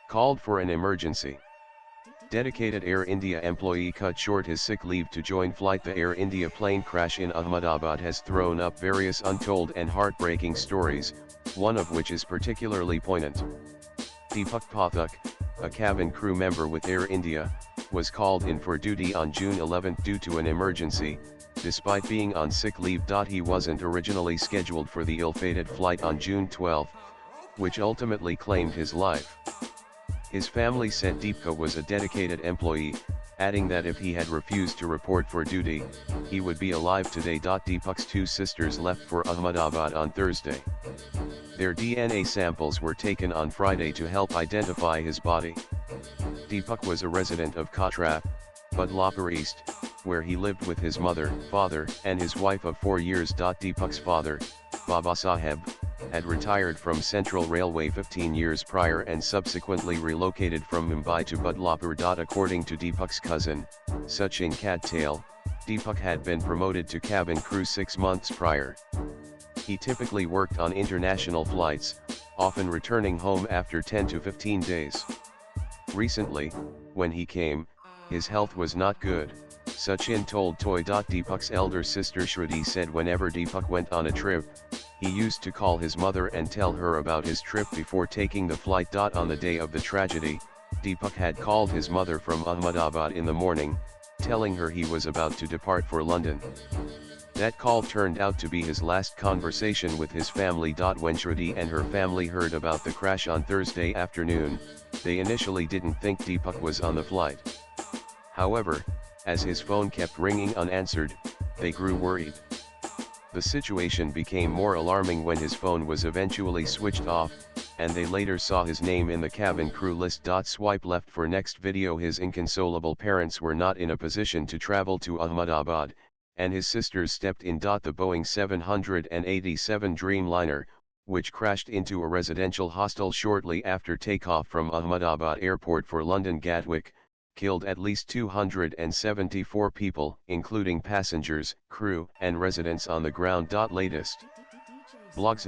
Called for an emergency. Dedicated Air India employee cut short his sick leave to join flight. The Air India plane crash in Ahmedabad has thrown up various untold and heartbreaking stories, one of which is particularly poignant. Deepak Pathak, a cabin crew member with Air India, was called in for duty on June 11 due to an emergency, despite being on sick leave. He wasn't originally scheduled for the ill-fated flight on June 12, which ultimately claimed his life. His family said Deepka was a dedicated employee, adding that if he had refused to report for duty, he would be alive today. Deepak's two sisters left for Ahmedabad on Thursday. Their DNA samples were taken on Friday to help identify his body. Deepak was a resident of Katra, Badlapur East, where he lived with his mother, father, and his wife of 4 years. Deepak's father, Babasaheb, had retired from Central Railway 15 years prior and subsequently relocated from Mumbai to Badlapur. According to Deepak's cousin, Sachin Kadtale, Deepak had been promoted to cabin crew 6 months prior. He typically worked on international flights, often returning home after 10 to 15 days. Recently, when he came, his health was not good, Sachin told Toy. Deepak's elder sister Shruti said whenever Deepak went on a trip, he used to call his mother and tell her about his trip before taking the flight. On the day of the tragedy, Deepak had called his mother from Ahmedabad in the morning, telling her he was about to depart for London. That call turned out to be his last conversation with his family. When Shruti and her family heard about the crash on Thursday afternoon, they initially didn't think Deepak was on the flight. However, as his phone kept ringing unanswered, they grew worried. The situation became more alarming when his phone was eventually switched off, and they later saw his name in the cabin crew list. Swipe left for next video. His inconsolable parents were not in a position to travel to Ahmedabad, and his sisters stepped in. The Boeing 787 Dreamliner, which crashed into a residential hostel shortly after takeoff from Ahmedabad Airport for London Gatwick, killed at least 274 people, including passengers, crew, and residents on the ground. Latest blogs.